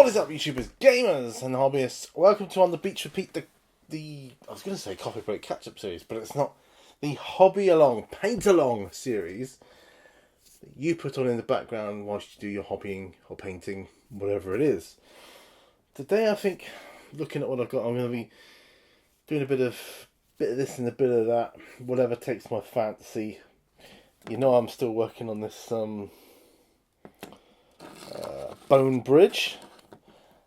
What is up, YouTubers, gamers, and hobbyists? Welcome to On the Beach Repeat, the I was going to say Coffee Break Catch-Up series, but it's not. The Hobby Along, Paint Along series that you put on in the background whilst you do your hobbying or painting, whatever it is. Today, I think, looking at what I've got, I'm going to be doing a bit of this and a bit of that, whatever takes my fancy. You know, I'm still working on this bone bridge.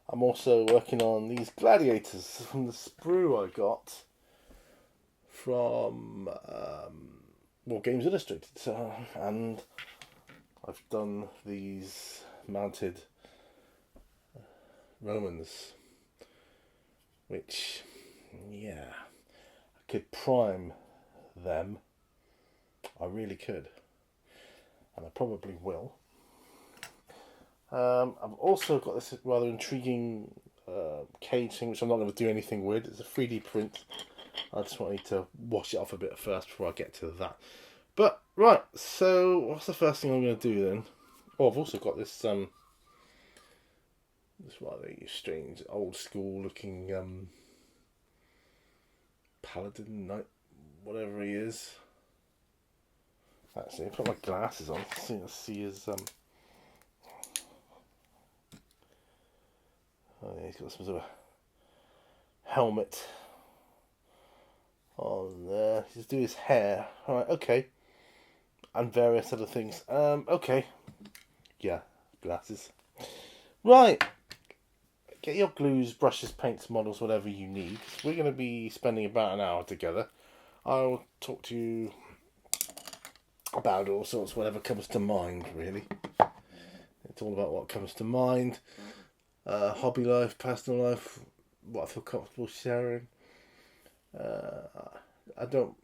I'm also working on these Gladiators from the sprue I got from Games Illustrated, and I've done these mounted Romans, which, yeah, I could prime them. I really could, and I probably will. I've also got this rather intriguing cage thing, which I'm not going to do anything with. It's a 3D print. I just want to wash it off a bit first before I get to that. But, right, so what's the first thing I'm going to do then? Oh, I've also got this this rather strange, old school looking paladin knight, whatever he is. Actually, I put my glasses on so you can see his Oh yeah, he's got some sort of helmet on there. Just do his hair. Alright, okay. And various other things. Okay. Yeah, glasses. Right. Get your glues, brushes, paints, models, whatever you need. We're going to be spending about an hour together. I'll talk to you about all sorts, whatever comes to mind, really. It's all about what comes to mind. Hobby life, personal life, what I feel comfortable sharing. I don't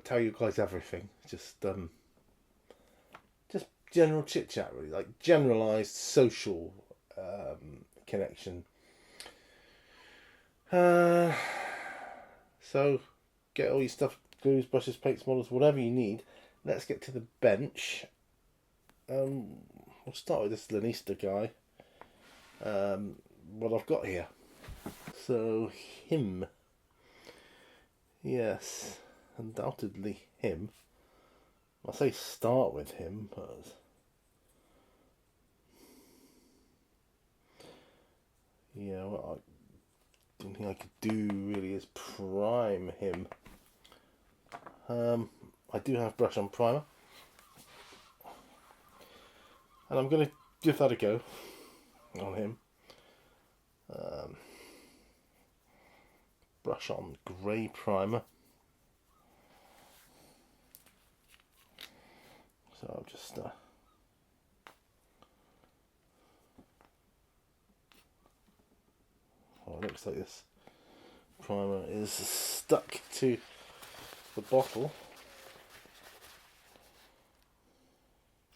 tell you guys everything. Just general chit chat, really, like generalised social connection. So get all your stuff, glues, brushes, paints, models, whatever you need. Let's get to the bench. We'll start with this Lanista guy. What I've got here. So him. Yes, undoubtedly him. I say start with him, but yeah, what I don't think I could do really is prime him. I do have brush on primer, and I'm going to give that a go on him. Brush on grey primer. So I'll just it looks like this primer is stuck to the bottle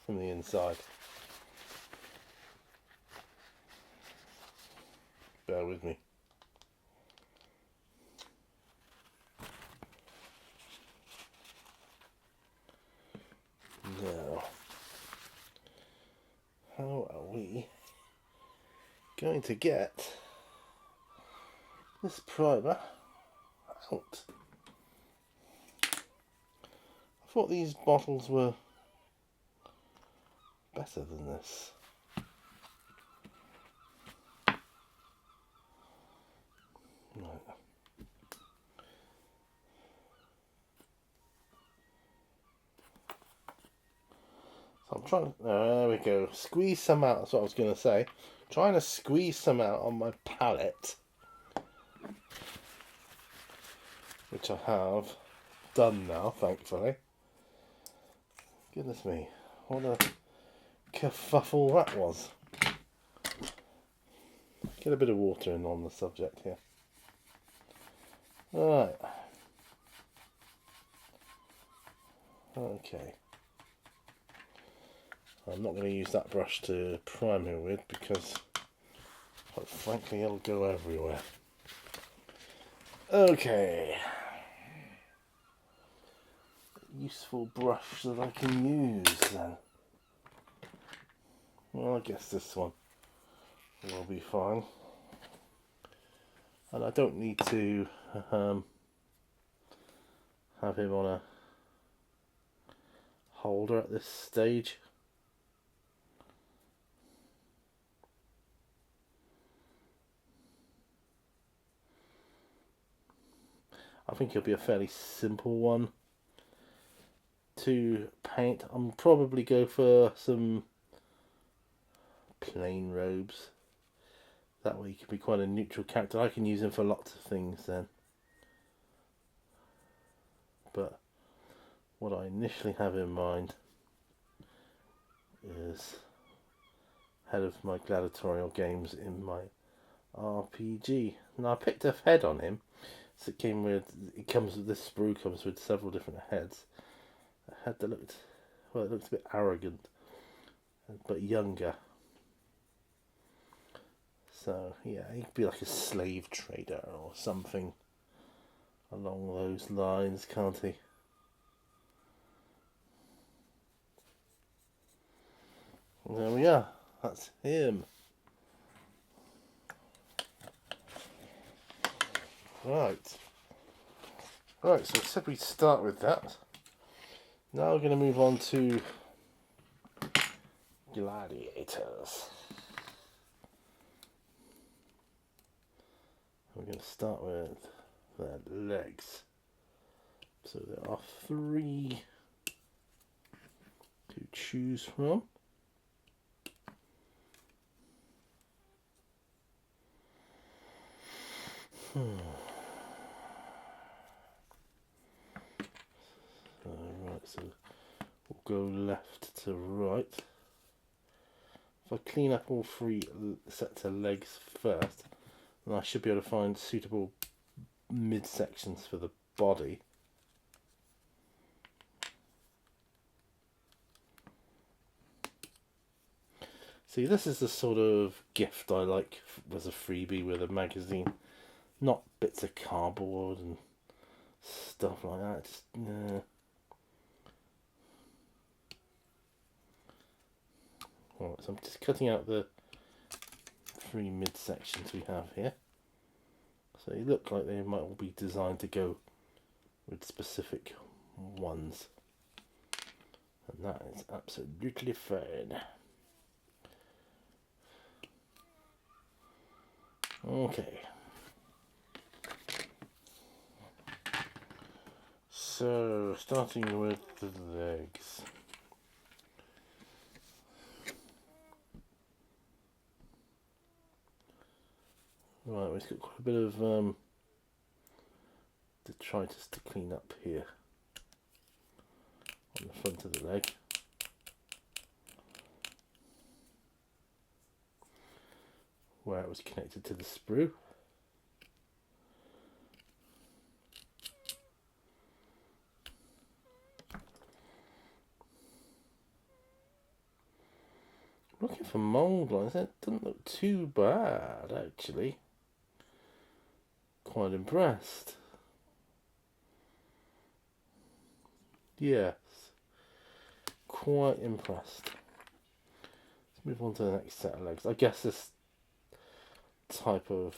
from the inside. Bear with me. Now, how are we going to get this primer out? I thought these bottles were better than this. Right. So I'm trying to, there we go, squeeze some out, that's what I was going to say. Trying to squeeze some out on my palette, which I have done now, thankfully. Goodness me, what a kerfuffle that was. Get a bit of water in on the subject here. Right. Okay. I'm not going to use that brush to prime him with because, quite frankly, it'll go everywhere. Okay. Useful brush that I can use then. Well, I guess this one. will be fine. And I don't need to have him on a holder at this stage. I think it'll be a fairly simple one to paint. I'll probably go for some plain robes. That way he can be quite a neutral character. I can use him for lots of things then. But what I initially have in mind is head of my gladiatorial games in my RPG. Now I picked a head on him. So it comes with this sprue comes with several different heads. A head that looked it looked a bit arrogant, but younger. So yeah, he could be like a slave trader or something along those lines, can't he? And there we are. That's him. Right. Right, so I said we'd start with that. Now we're going to move on to Gladiators. We're going to start with their legs. So there are 3 to choose from. So we'll go left to right. If I clean up all 3 sets of legs first, then I should be able to find suitable midsections for the body. See, this is the sort of gift I like as a freebie with a magazine. Not bits of cardboard and stuff like that. Just, Alright, so I'm just cutting out the 3 midsections we have here. So they look like they might all be designed to go with specific ones. And that is absolutely fine. Okay. So, starting with the legs. Right, we've got quite a bit of detritus to clean up here on the front of the leg. Where it was connected to the sprue. Looking for mould lines, that doesn't look too bad actually. Quite impressed. Yes, quite impressed. Let's move on to the next set of legs. I guess this type of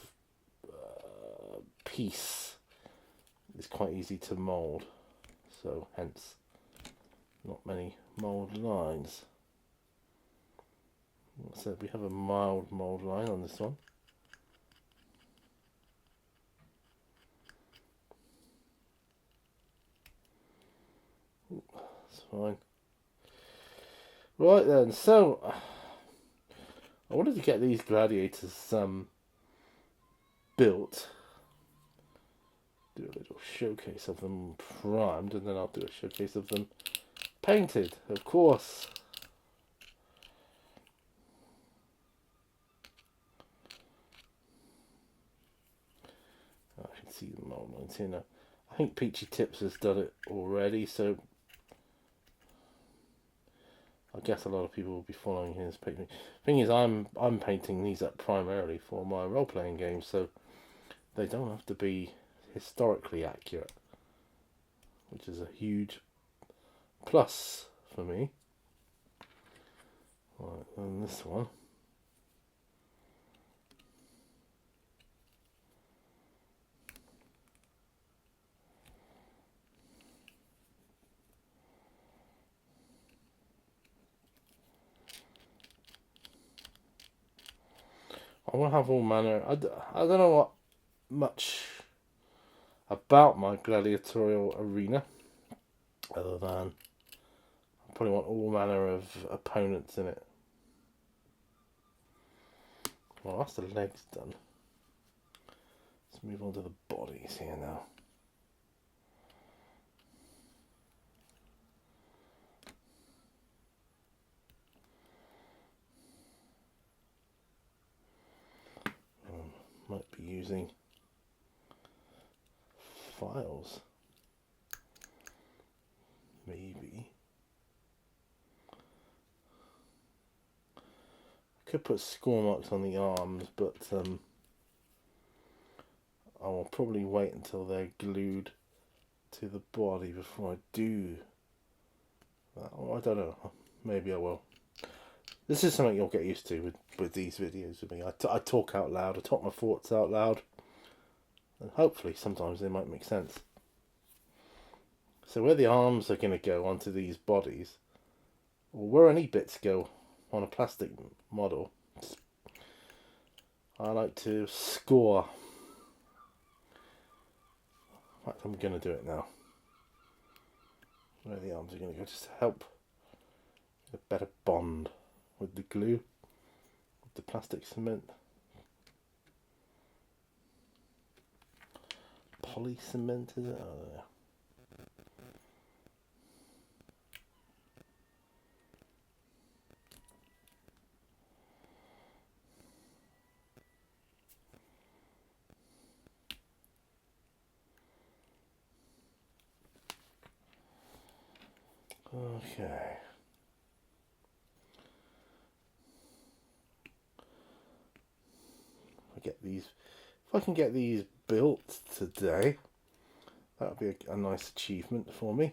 piece is quite easy to mould, so hence not many mould lines. So we have a mild mould line on this one. That's fine. Right then, so I wanted to get these gladiators built. Do a little showcase of them primed, and then I'll do a showcase of them painted, of course. I can see the mold lines here now. I think Peachy Tips has done it already, so I guess a lot of people will be following his painting. Thing is, I'm painting these up primarily for my role-playing games, so they don't have to be historically accurate, which is a huge plus for me. Right, and this one. I want to have all manner. I don't know what much about my gladiatorial arena, other than I probably want all manner of opponents in it. Well, that's the legs done. Let's move on to the bodies here now. Might be using files. Maybe. I could put score marks on the arms, but I will probably wait until they're glued to the body before I do that. Or I don't know. Maybe I will. This is something you'll get used to with these videos with me. I talk out loud. I talk my thoughts out loud. And hopefully sometimes they might make sense. So where the arms are going to go onto these bodies, or where any bits go on a plastic model, I like to score. In fact, I'm going to do it now. Where the arms are going to go, just to help a better bond with the glue, with the plastic cement. Poly cement, is it? Oh, yeah. Okay. If I can get these built today, that would be a nice achievement for me.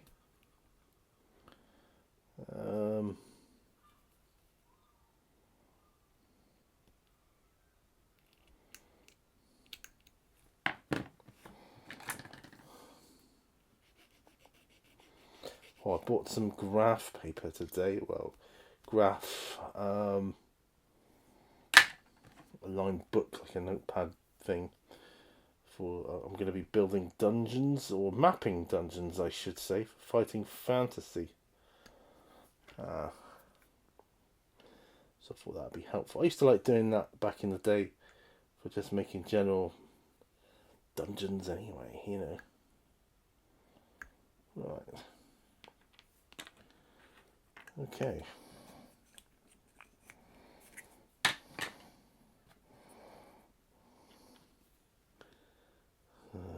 I bought some graph paper today. Well, graph, a lined book, like a notepad thing. For I'm going to be building dungeons, or mapping dungeons, I should say, for fighting fantasy. So I thought that would be helpful. I used to like doing that back in the day for just making general dungeons anyway, you know. Right. Okay.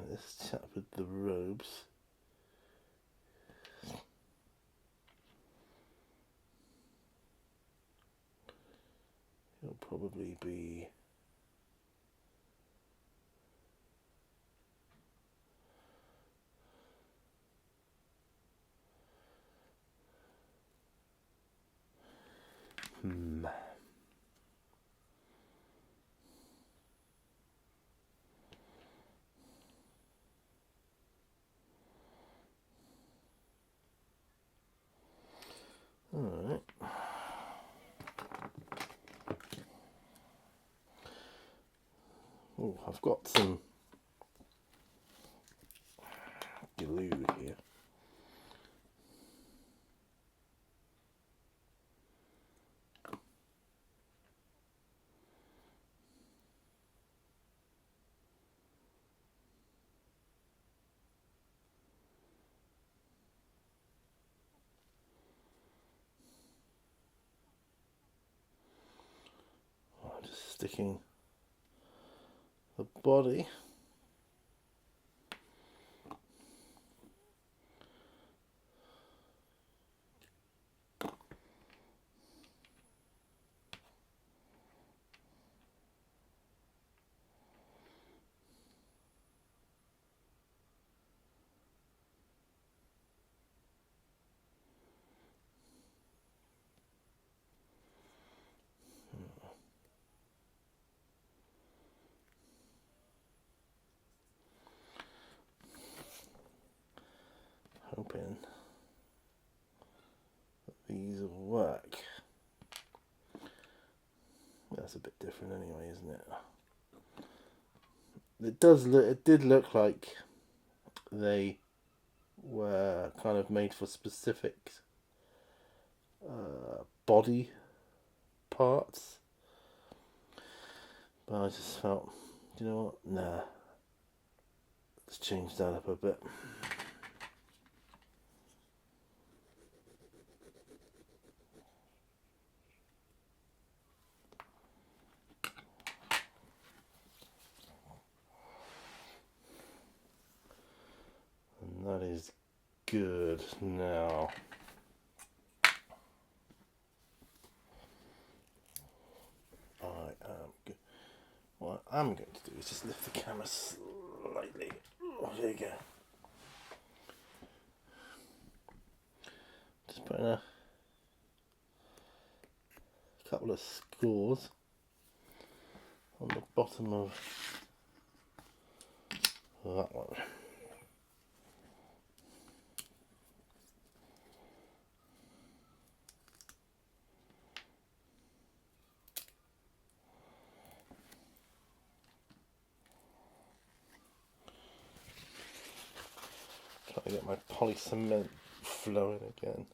This chap with the robes. He'll probably be Alright. Oh, I've got some glue here. I'm just sticking the body. Hoping that these will work. That's a bit different anyway, isn't it? It does look. It did look like they were kind of made for specific body parts, but I just felt, you know what? Nah, let's change that up a bit. And that is good. Now, what I'm going to do is just lift the camera slightly. Oh, there you go. Just putting a couple of scores on the bottom of that one. Trying to get my poly cement flowing again.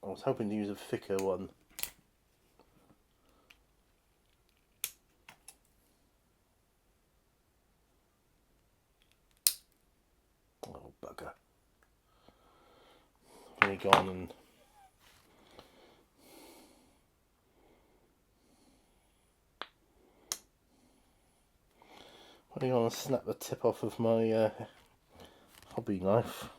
I was hoping to use a thicker one. Oh, bugger. I've only gone and snap the tip off of my hobby knife.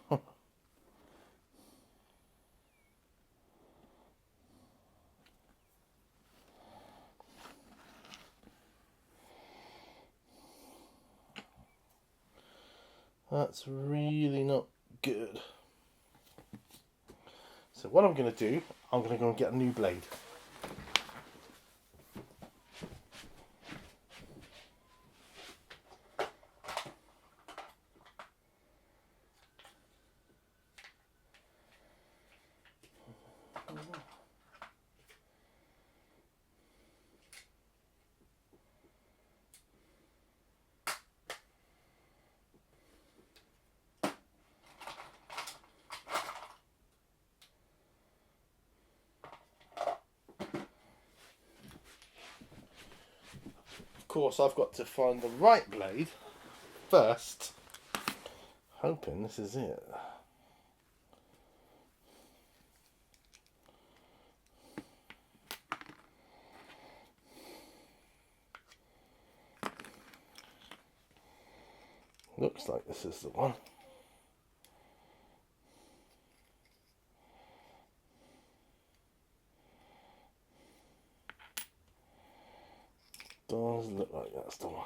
That's really not good. So what I'm going to do, I'm going to go and get a new blade. Of course, I've got to find the right blade first. Hoping this is it. Looks like this is the one. Does look like that's the one.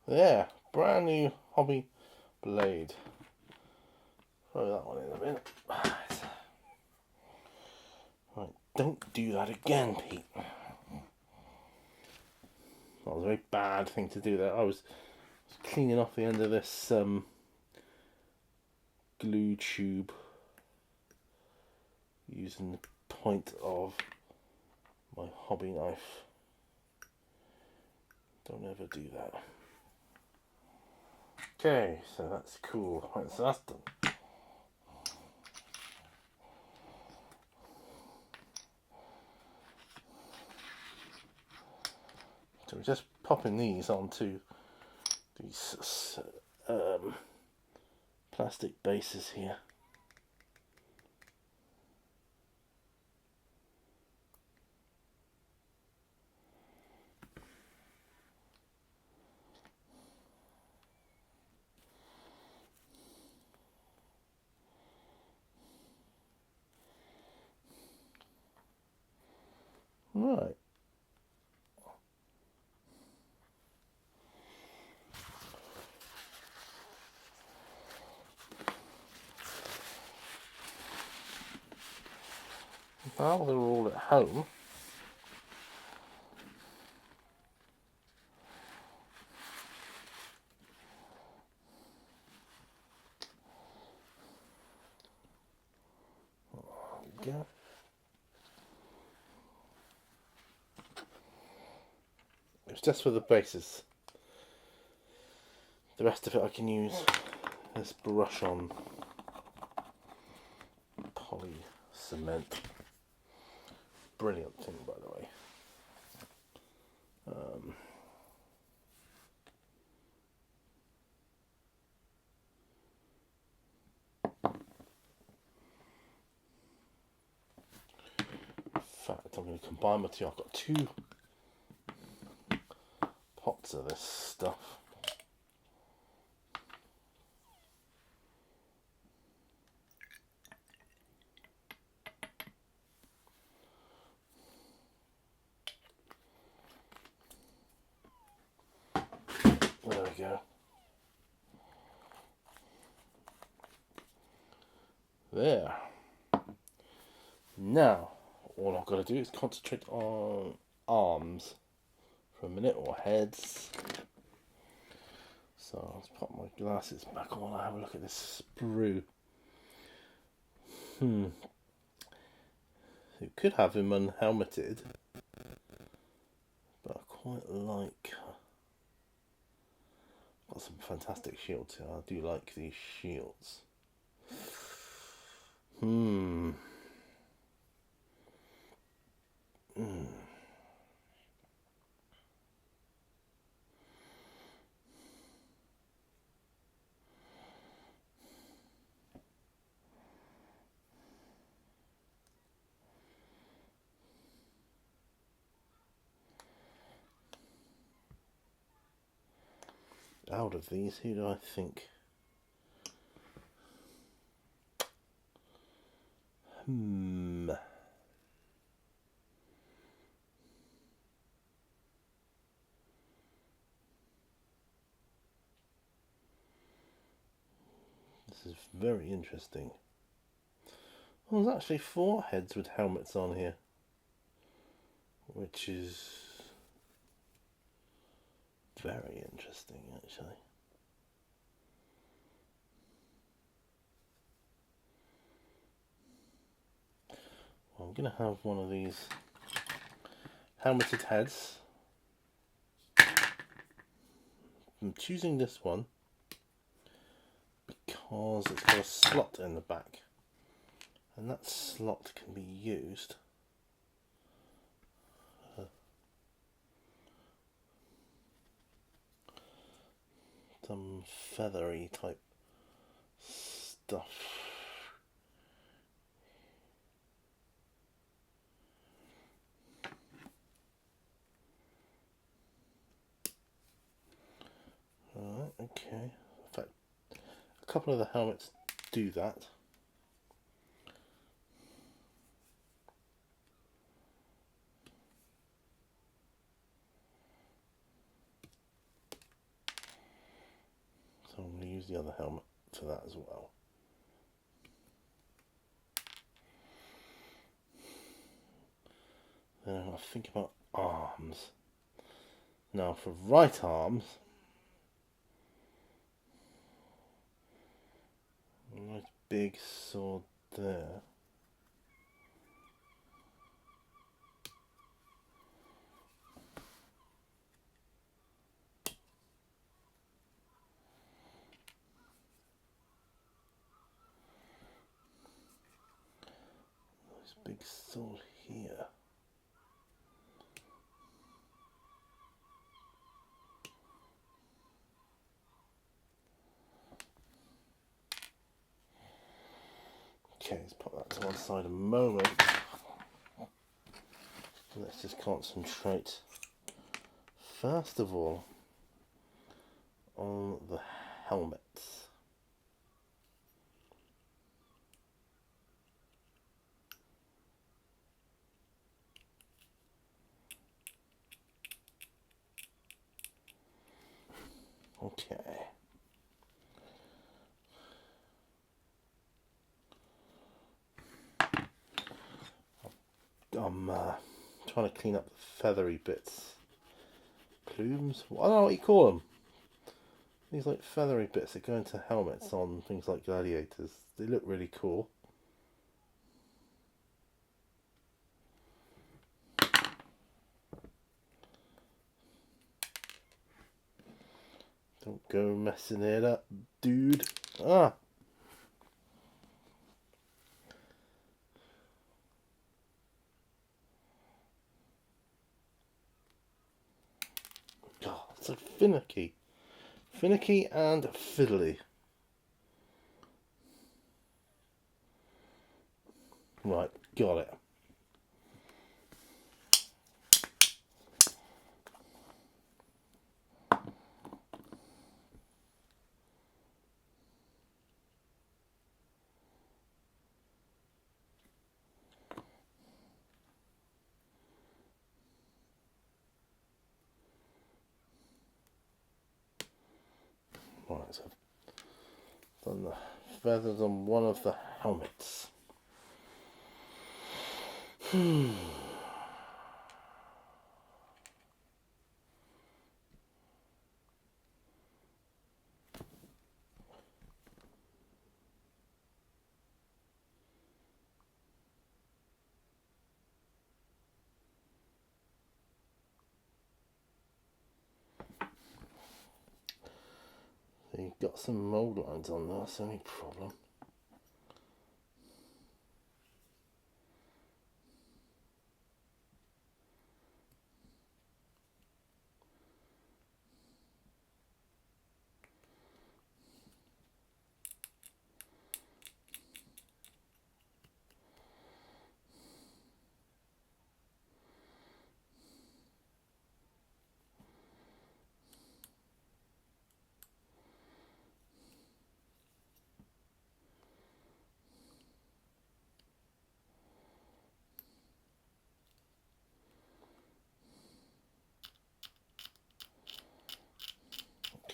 There, brand new hobby blade. Throw that one in a minute. Right, don't do that again, Pete. That was a very bad thing to do there. I was cleaning off the end of this glue tube using the point of my hobby knife. Don't ever do that. Okay, so that's cool. Right, so that's done. So we're just popping these onto these plastic bases here. Right. While they're all at home, there we go. It's just for the bases. The rest of it I can use this brush on poly cement. Brilliant thing, by the way. In fact, I'm going to combine my two. I've got 2 pots of this stuff. There we go. There. Now, all I've got to do is concentrate on arms for a minute, or heads. So let's put my glasses back on and have a look at this sprue. You could have him unhelmeted, but I quite like. Got some fantastic shields here. I do like these shields. Out of these, who do I think? This is very interesting. Well, there's actually 4 heads with helmets on here, which is very interesting, actually. Well, I'm going to have one of these helmeted heads. I'm choosing this one because it's got a slot in the back, and that slot can be used some feathery type stuff. Alright, okay. In fact, a couple of the helmets do that. So I'm going to use the other helmet for that as well. Then I'll think about arms. Now for right arms, a nice big sword there. Nice big sword here. Okay, let's put that to one side a moment. Let's just concentrate, first of all, on the helmets. Okay. I'm trying to clean up the feathery bits. Plumes? I don't know what you call them. These like feathery bits that go into helmets on things like Gladiators. They look really cool. Don't go messing it up, dude. Ah! Oh, it's so finicky. Finicky and fiddly. Right, got it. Right, so I've done the feathers on one of the helmets. So you've got some mould lines on there, that's the only problem.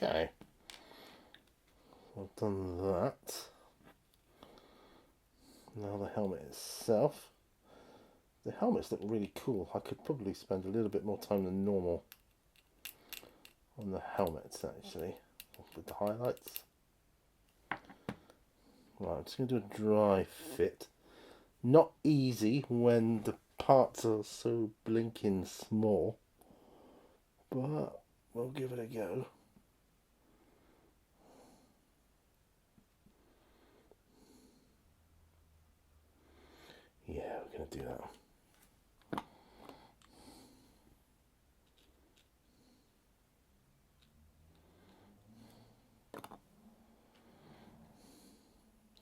Okay, I've done that. Now the helmet itself. The helmets look really cool. I could probably spend a little bit more time than normal on the helmets actually, with the highlights. Right, I'm just going to do a dry fit. Not easy when the parts are so blinking small, but we'll give it a go. Yeah, we're going to do that.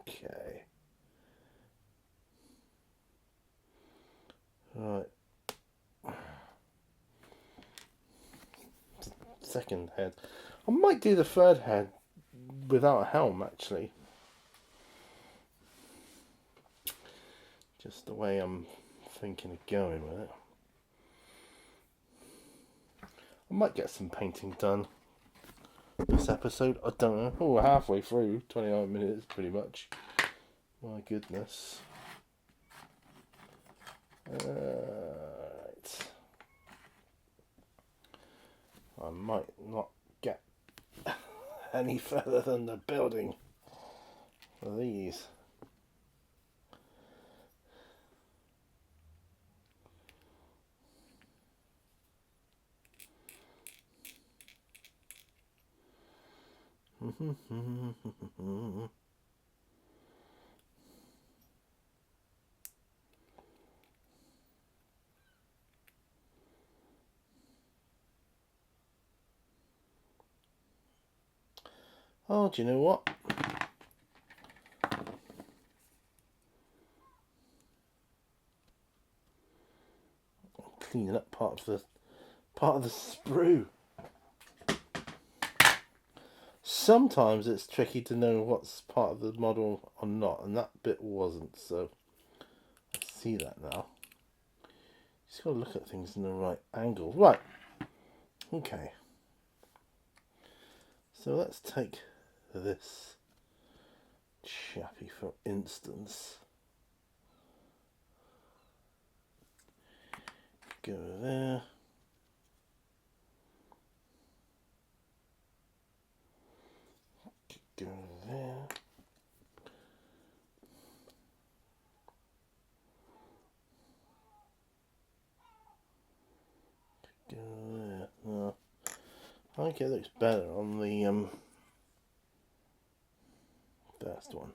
Okay. Right. Second head. I might do the third head without a helm actually. Just the way I'm thinking of going with it. I might get some painting done this episode. I don't know. Oh, we're halfway through. 29 minutes pretty much. My goodness. Right. I might not get any further than the building for these. Oh, do you know what? I'm cleaning up part of the sprue. Sometimes it's tricky to know what's part of the model or not, and that bit wasn't, so I see that now. Just got to look at things in the right angle. Right. Okay. So let's take this chappy for instance. go there. Go there. Go there. No. I think it looks better on the first one.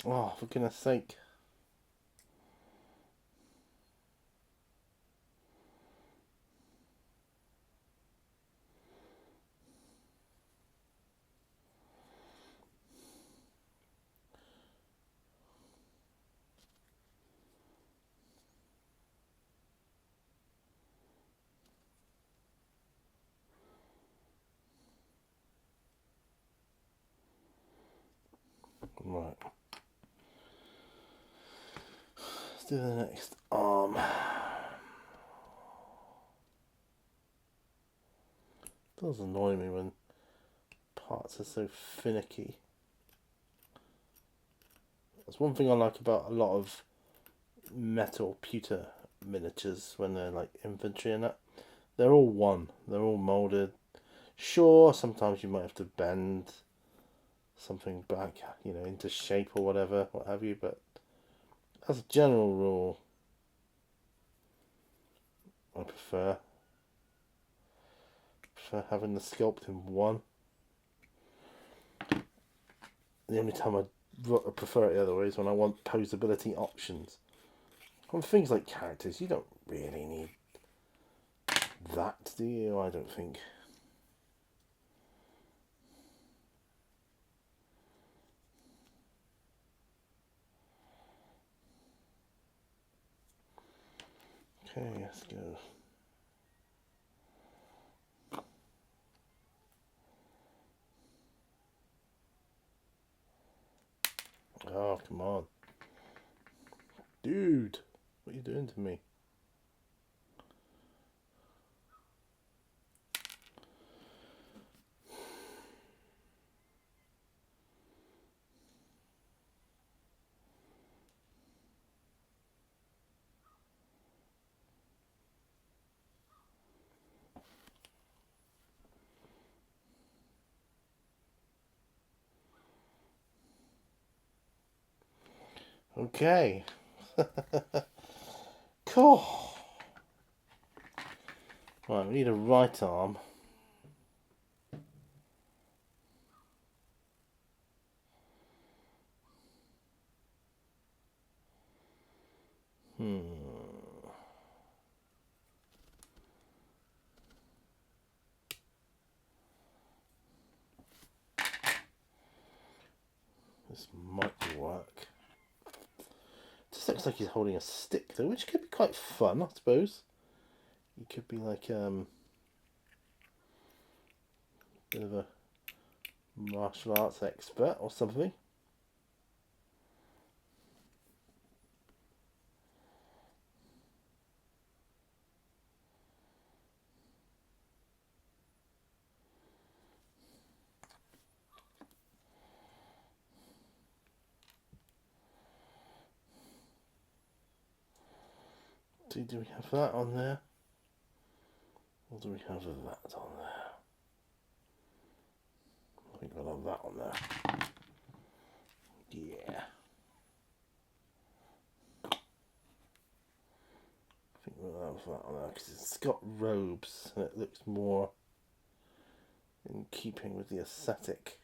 Oh, for goodness sake. Right. Let's do the next arm. It does annoy me when parts are so finicky. That's one thing I like about a lot of metal pewter miniatures when they're like infantry and that. They're all one. They're all moulded. Sure, sometimes you might have to bend something back, into shape or whatever, what have you, but as a general rule, I prefer having the sculpt in one. The only time I prefer it the other way is when I want posability options. On things like characters, you don't really need that, do you? I don't think. Okay, let's go. Oh, come on. Dude, what are you doing to me? Okay. Cool. Right, we need a right arm. This might work. Just looks like he's holding a stick though, which could be quite fun, I suppose. He could be like bit of a martial arts expert or something. Do we have that on there? Or do we have that on there? I think we'll have that on there. Yeah. I think we'll have that on there because it's got robes and it looks more in keeping with the aesthetic.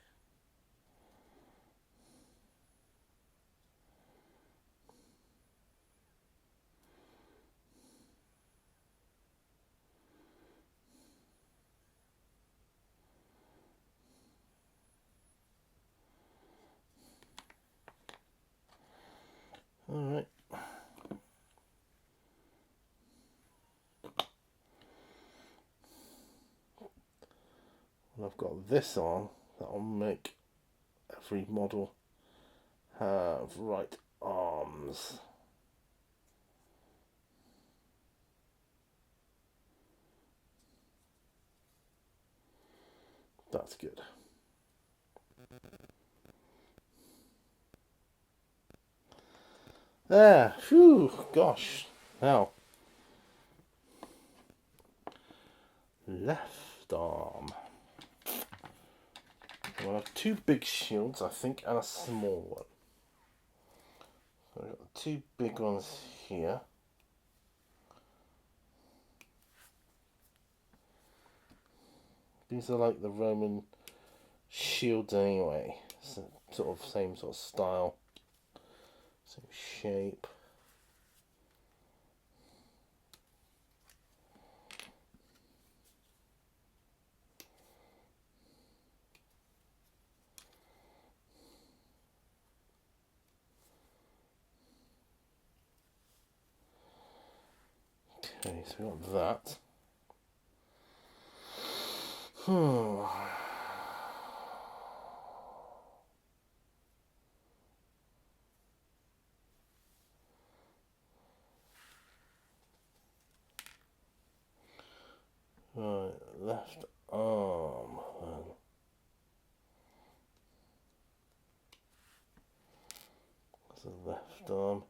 Alright. And I've got this on, that'll make every model have right arms. That's good. There, phew, gosh. Now, left arm. We'll have two big shields, I think, and a small one. So we've got the two big ones here. These are like the Roman shields anyway. So, sort of same sort of style, same shape. Okay, so we got that. Right, left arm. That's the left arm.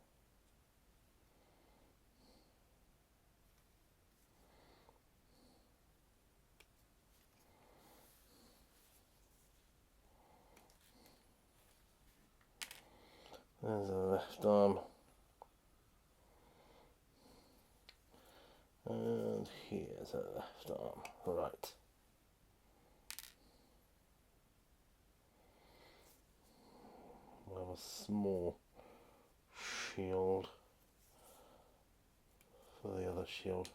There's the left arm. And here's a left arm. Right. We'll have a small shield for the other shield,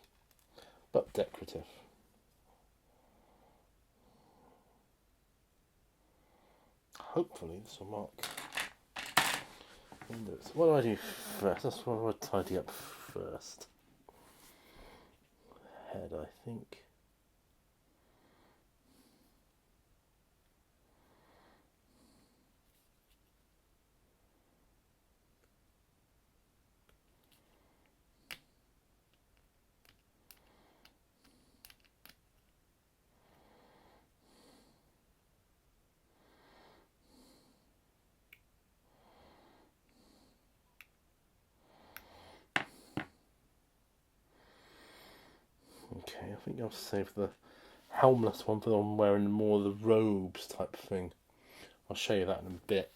but decorative. Hopefully this will mark windows. What do I do first? That's what I want to tidy up first. Head, I think. Okay, I think I'll save the helmless one for the one wearing more of the robes type thing. I'll show you that in a bit.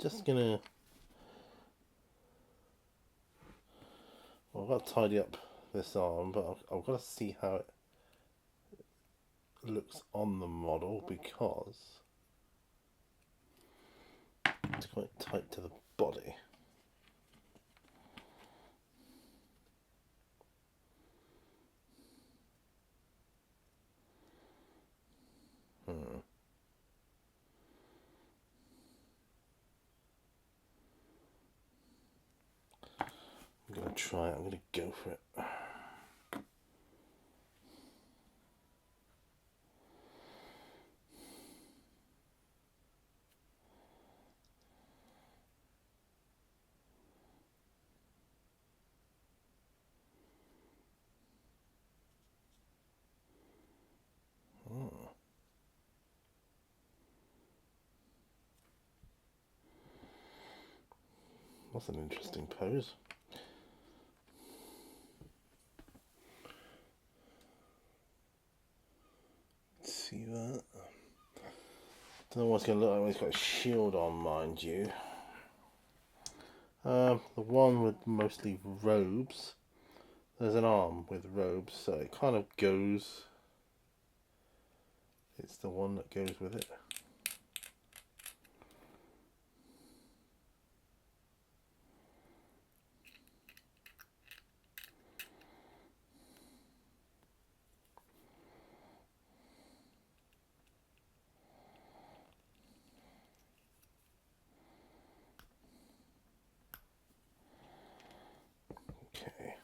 Just gonna. Well, I've got to tidy up this arm, but I've got to see how it looks on the model because it's quite tight to the body. I'm going to try it. I'm going to go for it. That's an interesting pose. See that? Don't know what it's going to look like when he's got a shield on, mind you. The one with mostly robes. There's an arm with robes, so it kind of goes. It's the one that goes with it. Okay.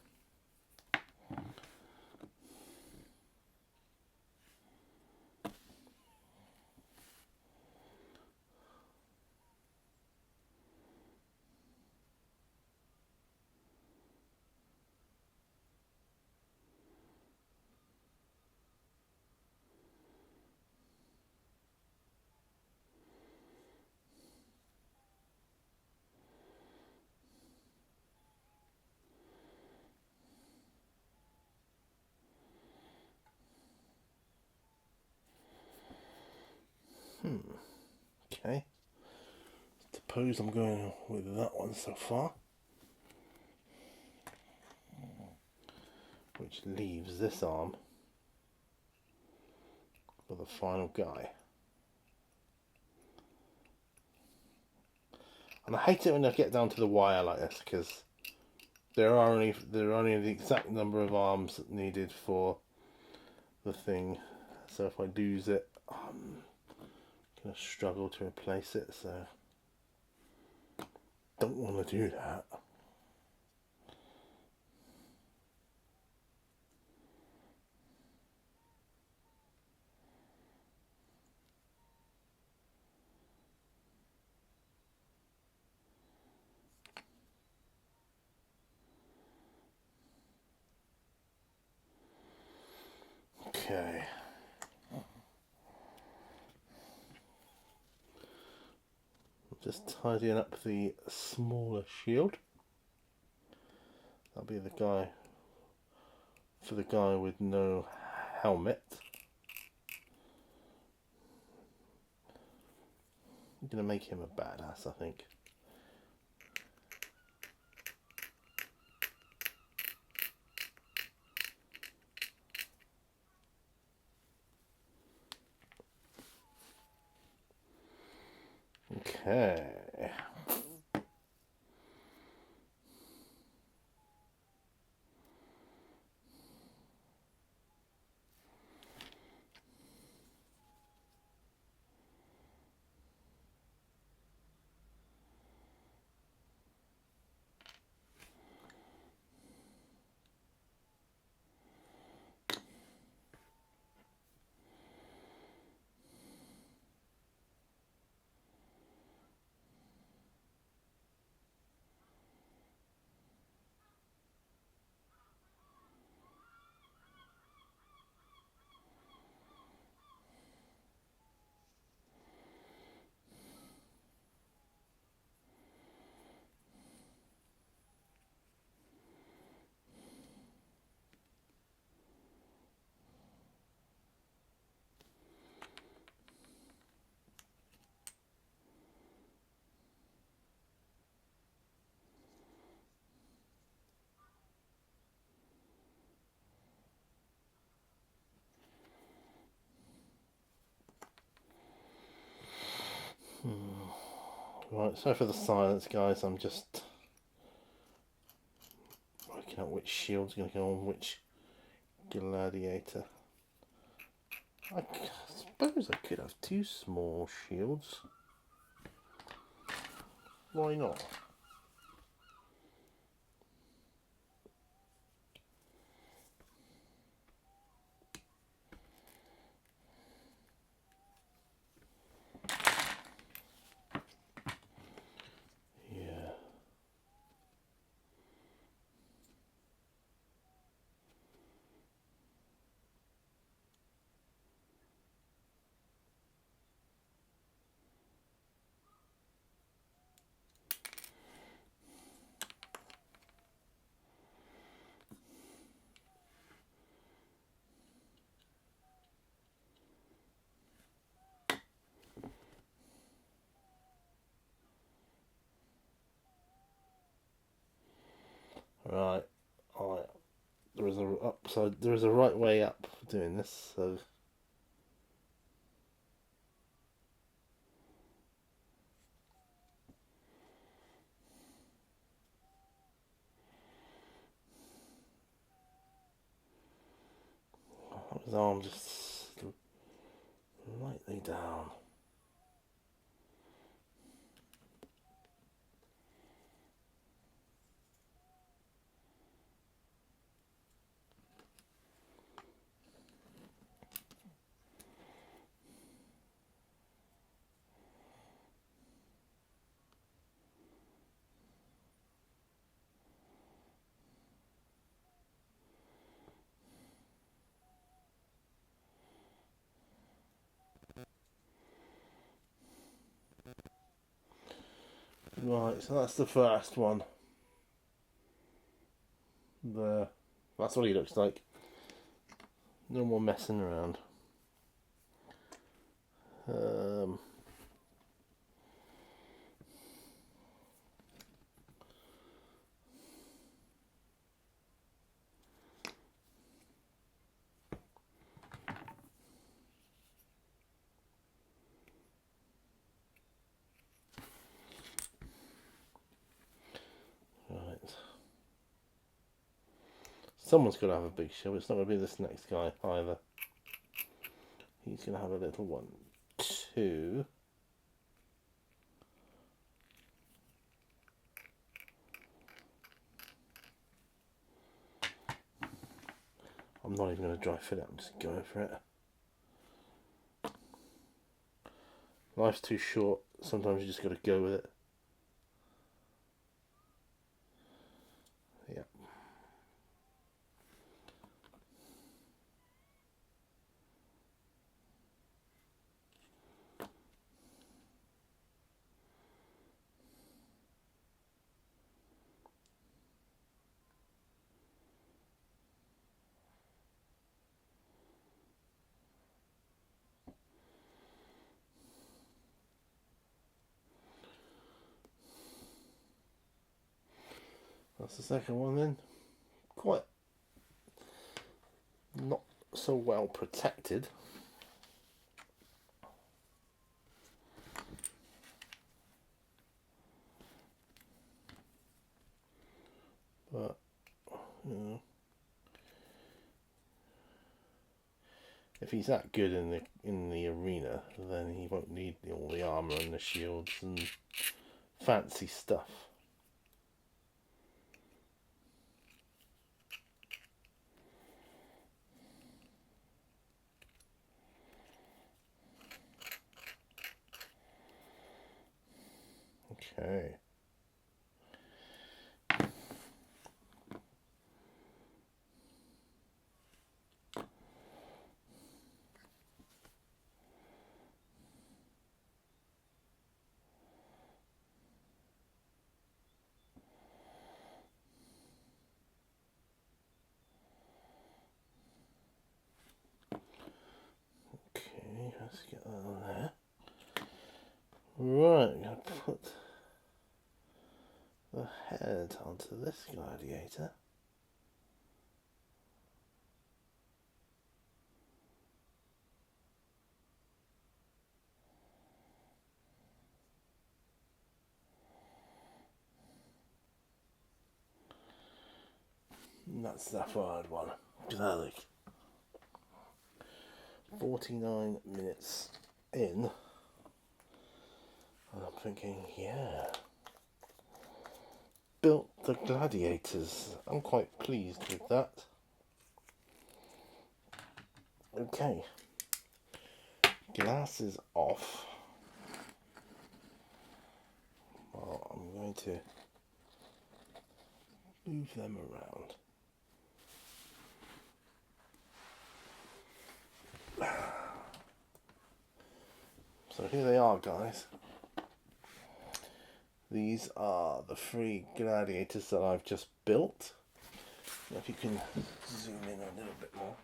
Okay. Suppose I'm going with that one so far. Which leaves this arm for the final guy. And I hate it when I get down to the wire like this, because there are only the exact number of arms needed for the thing. So if I lose it, I'm gonna struggle to replace it. So don't want to do that. Okay. Just tidying up the smaller shield. That'll be the guy for the guy with no helmet. I'm gonna make him a badass, I think. Okay. Right, so for the silence, guys, I'm just working out which shield's going to go on which gladiator. I suppose I could have two small shields. Why not? Yeah. Right. Alright. There is a upside. There is a right way up for doing this. So. His arm just lightly down. Right, so that's the first one. There. That's what he looks like. No more messing around. Um, right. Someone's got to have a big show. It's not going to be this next guy either. He's going to have a little one too. I'm not even going to dry fit it. I'm just going for it. Life's too short. Sometimes you just got to go with it. Yeah. That's the second one then. Quite not so well protected. But, you know, if he's that good in the arena, then he won't need all the armour and the shields and fancy stuff. Okay. Okay, let's get that on there. Right, I'm going to put the head onto this gladiator. And that's the hard one. Gladic. 49 minutes in. And I'm thinking, yeah. Built the Gladiators. I'm quite pleased with that. Okay. Glasses off. Well, I'm going to move them around. So here they are, guys. These are the 3 gladiators that I've just built. If you can zoom in a little bit more.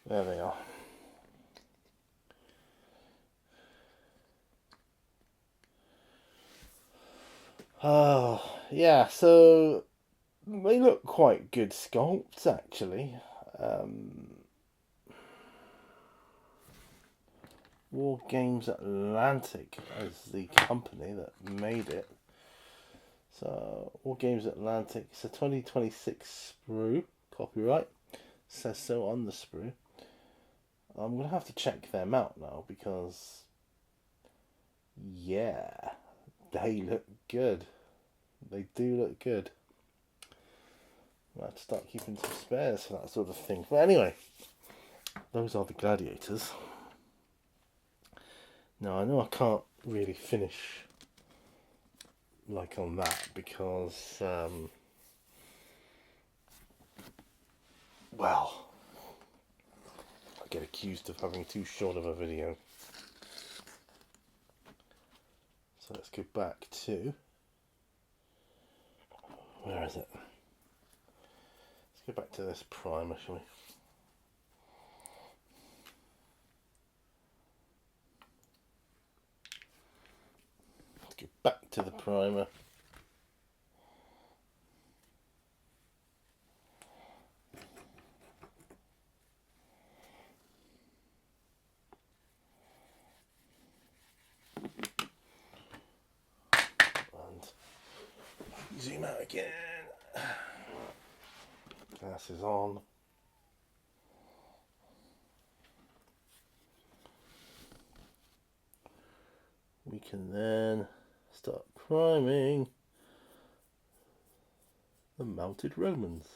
There they are. Yeah, so they look quite good sculpts actually. War Games Atlantic is the company that made it. So War Games Atlantic, it's a 2026 sprue, copyright, says so on the sprue. I'm gonna have to check them out now because, yeah, they look good. They do look good. I have to start keeping some spares for that sort of thing. But anyway, those are the gladiators. Now I know I can't really finish like on that because, well, I get accused of having too short of a video. So let's go back to, where is it? Let's Let's go back to this primer, shall we? Let's go back to the primer. And zoom out again. Glasses on. We can then start priming the mounted Romans.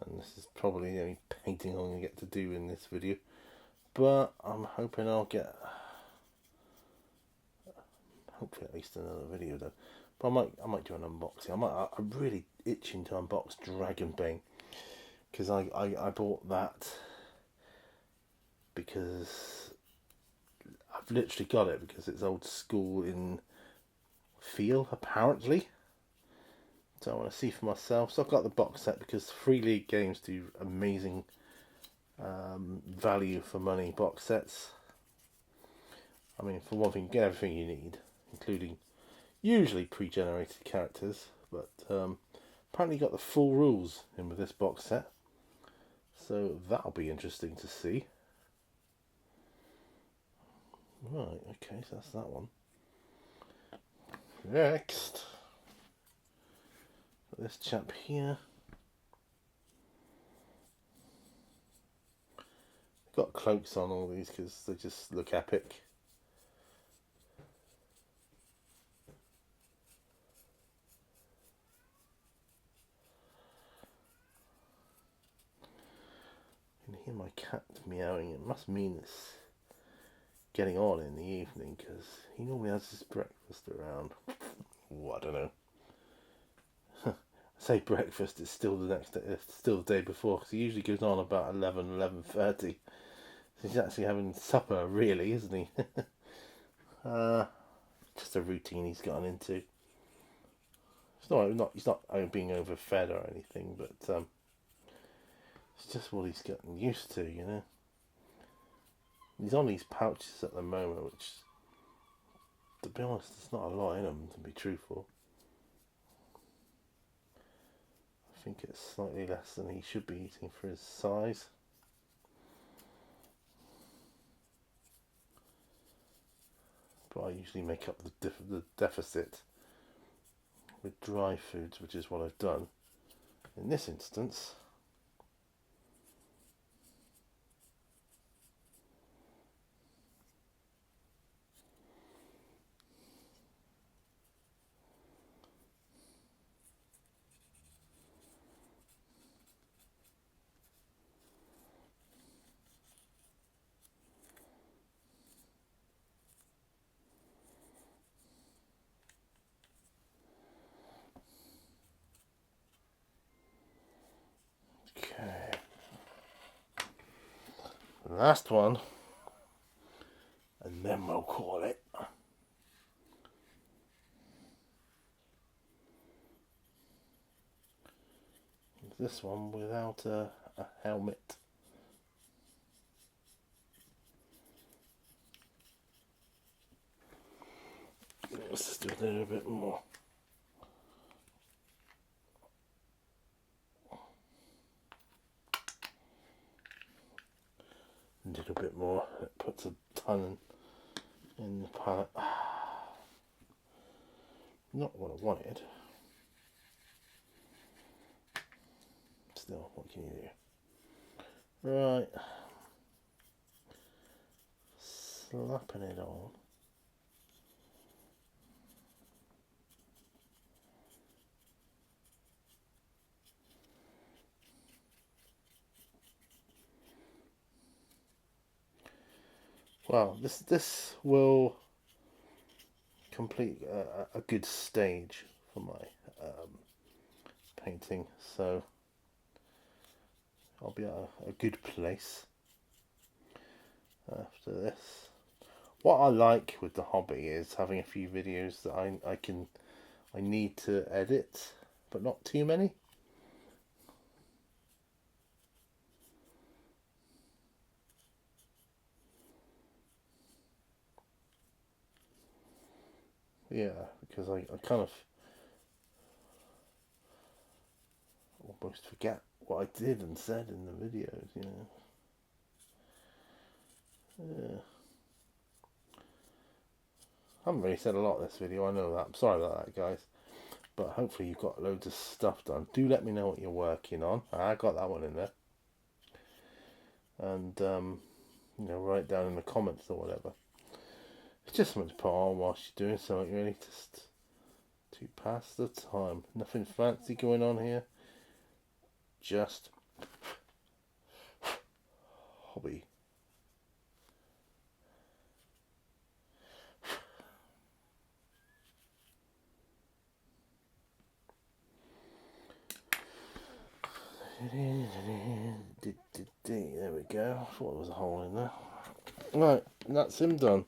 And this is probably the only painting I'm going to get to do in this video, but I'm hoping I'll get hopefully at least another video done. But I might do an unboxing. I'm really itching to unbox Dragonbane, because I bought that because I've literally got it because it's old school in feel apparently. So I want to see for myself. So I've got the box set because Free League Games do amazing value for money box sets. I mean, for one thing, you get everything you need, including usually pre-generated characters, but apparently got the full rules in with this box set, so that'll be interesting to see. Right, okay, so that's that one. Next, this chap here. Got cloaks on all these because they just look epic. You can hear my cat meowing. It must mean it's getting on in the evening because he normally has his breakfast around, oh, I don't know. I say breakfast, it's still the next day, it's still the day before, because he usually goes on about 11:30. So he's actually having supper, really, isn't he? Just a routine he's gotten into. He's not being overfed or anything, but it's just what he's getting used to, you know. He's on these pouches at the moment, which, to be honest, there's not a lot in them, to be truthful. I think it's slightly less than he should be eating for his size. But I usually make up the deficit with dry foods, which is what I've done in this instance. Okay. Last one, and then we'll call it. This one without a helmet. Let's just do a little bit more. A little bit more. It puts a ton in the palette. Not what I wanted. Still, what can you do? Right. Slapping it on. Well, this will complete a good stage for my painting, so I'll be at a good place after this. What I like with the hobby is having a few videos that I need to edit, but not too many. Yeah, because I kind of almost forget what I did and said in the videos, you know. Yeah. I haven't really said a lot this video, I know that. I'm sorry about that, guys. But hopefully you've got loads of stuff done. Do let me know what you're working on. I got that one in there. And, you know, write down in the comments or whatever. It's just something to put on whilst you're doing something, really. Just to pass the time. Nothing fancy going on here. Just hobby. There we go. I thought there was a hole in there. Right, that's him done.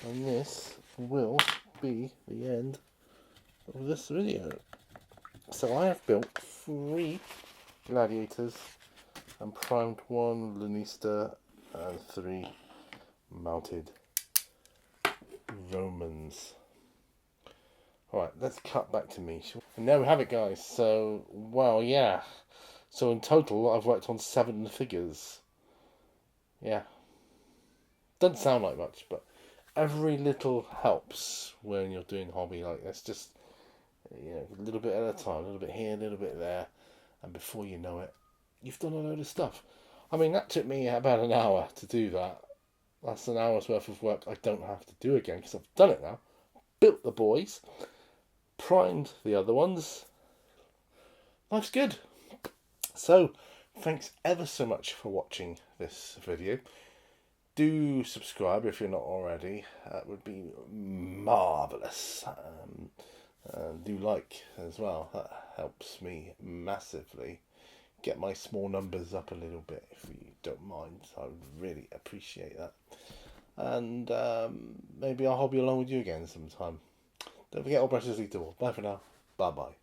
And this will be the end of this video. So I have built 3 Gladiators and primed 1 Lanista and 3 mounted Romans. Alright, let's cut back to me. And there we have it, guys. So, well, yeah. So in total, I've worked on 7 figures. Yeah. Doesn't sound like much, but every little helps when you're doing a hobby like this. Just, you know, a little bit at a time, a little bit here, a little bit there. And before you know it, you've done a load of stuff. I mean, that took me about an hour to do that. That's an hour's worth of work I don't have to do again because I've done it now. Built the boys, primed the other ones. Life's good. So, thanks ever so much for watching this video. Do subscribe if you're not already. That would be marvellous. Do like as well. That helps me massively. Get my small numbers up a little bit if you don't mind. I would really appreciate that. And maybe I'll hobby along with you again sometime. Don't forget all brushes lead to all. Bye for now. Bye bye.